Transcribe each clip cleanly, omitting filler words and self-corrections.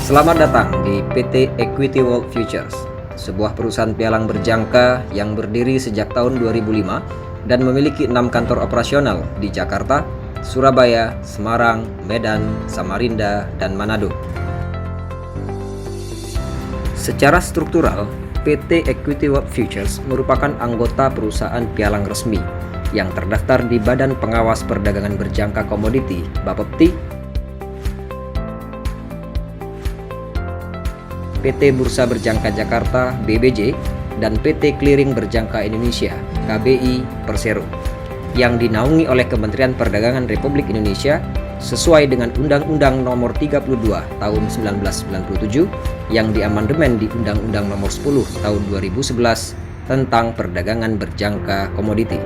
Selamat datang di PT Equity World Futures, sebuah perusahaan pialang berjangka yang berdiri sejak tahun 2005 dan memiliki 6 kantor operasional di Jakarta, Surabaya, Semarang, Medan, Samarinda, dan Manado. Secara struktural, PT Equity World Futures merupakan anggota perusahaan pialang resmi yang terdaftar di Badan Pengawas Perdagangan Berjangka Komoditi (Bapepti), PT Bursa Berjangka Jakarta (BBJ), dan PT Clearing Berjangka Indonesia (KBI) Persero, yang dinaungi oleh Kementerian Perdagangan Republik Indonesia sesuai dengan Undang-Undang Nomor 32 Tahun 1997 yang diamandemen di Undang-Undang Nomor 10 Tahun 2011 tentang perdagangan berjangka komoditi.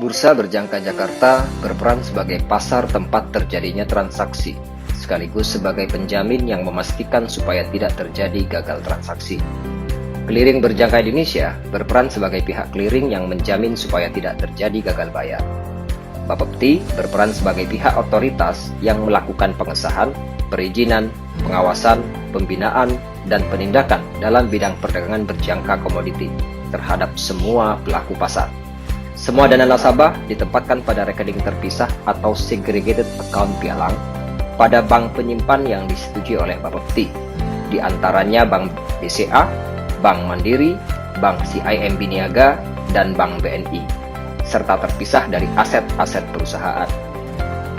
Bursa Berjangka Jakarta berperan sebagai pasar tempat terjadinya transaksi, sekaligus sebagai penjamin yang memastikan supaya tidak terjadi gagal transaksi. Clearing Berjangka Indonesia berperan sebagai pihak clearing yang menjamin supaya tidak terjadi gagal bayar. Bapepti berperan sebagai pihak otoritas yang melakukan pengesahan, perizinan, pengawasan, pembinaan, dan penindakan dalam bidang perdagangan berjangka komoditi terhadap semua pelaku pasar. Semua dana nasabah ditempatkan pada rekening terpisah atau segregated account pialang pada bank penyimpan yang disetujui oleh Bapepti, di antaranya Bank BCA, Bank Mandiri, Bank CIMB Niaga, dan Bank BNI, serta terpisah dari aset-aset perusahaan.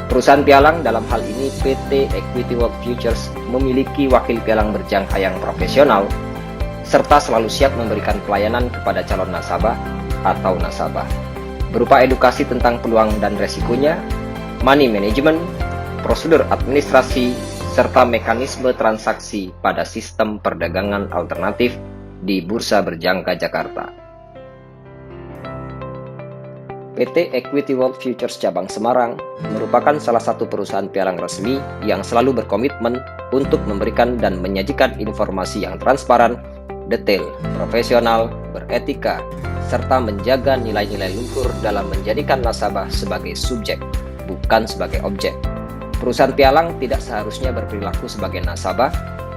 Perusahaan pialang dalam hal ini PT Equity World Futures memiliki wakil pialang berjangka yang profesional, serta selalu siap memberikan pelayanan kepada calon nasabah atau nasabah, berupa edukasi tentang peluang dan resikonya, money management, prosedur administrasi, serta mekanisme transaksi pada sistem perdagangan alternatif di Bursa Berjangka Jakarta. PT Equity World Futures Cabang Semarang merupakan salah satu perusahaan pialang resmi yang selalu berkomitmen untuk memberikan dan menyajikan informasi yang transparan, detail, profesional, beretika, serta menjaga nilai-nilai luhur dalam menjadikan nasabah sebagai subjek, bukan sebagai objek. Perusahaan pialang tidak seharusnya berperilaku sebagai nasabah,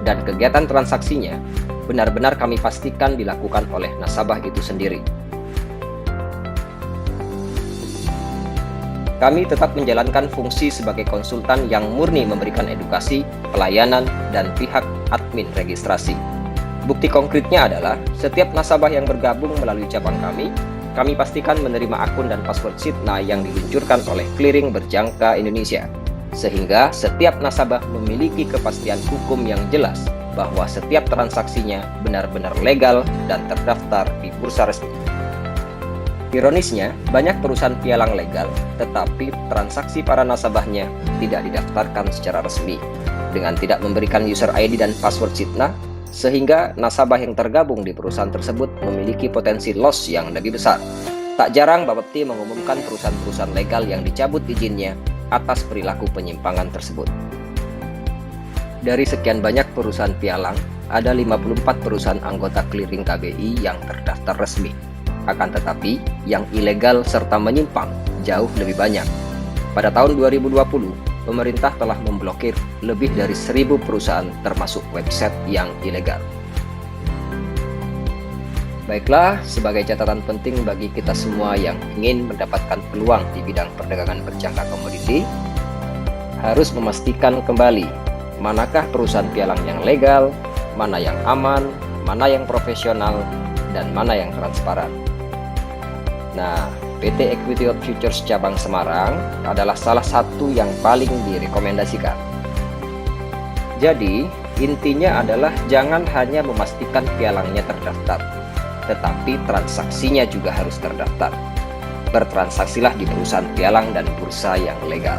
dan kegiatan transaksinya benar-benar kami pastikan dilakukan oleh nasabah itu sendiri. Kami tetap menjalankan fungsi sebagai konsultan yang murni memberikan edukasi, pelayanan, dan pihak admin registrasi. Bukti konkretnya adalah setiap nasabah yang bergabung melalui cabang kami pastikan menerima akun dan password Sitna yang diluncurkan oleh Clearing Berjangka Indonesia, sehingga setiap nasabah memiliki kepastian hukum yang jelas bahwa setiap transaksinya benar-benar legal dan terdaftar di bursa resmi. Ironisnya, banyak perusahaan pialang legal, tetapi transaksi para nasabahnya tidak didaftarkan secara resmi, dengan tidak memberikan user ID dan password Sitna, sehingga nasabah yang tergabung di perusahaan tersebut memiliki potensi loss yang lebih besar. Tak jarang Bapepti mengumumkan perusahaan-perusahaan legal yang dicabut izinnya atas perilaku penyimpangan tersebut. Dari sekian banyak perusahaan pialang, ada 54 perusahaan anggota clearing KBI yang terdaftar resmi. Akan tetapi, yang ilegal serta menyimpang jauh lebih banyak. Pada tahun 2020, pemerintah telah memblokir lebih dari 1.000 perusahaan termasuk website yang ilegal. Baiklah, sebagai catatan penting bagi kita semua yang ingin mendapatkan peluang di bidang perdagangan berjangka komoditi, harus memastikan kembali manakah perusahaan pialang yang legal, mana yang aman, mana yang profesional, dan mana yang transparan. Nah, PT Equity World Futures Cabang Semarang adalah salah satu yang paling direkomendasikan. Jadi, intinya adalah jangan hanya memastikan pialangnya terdaftar, tetapi transaksinya juga harus terdaftar. Bertransaksilah di perusahaan pialang dan bursa yang legal.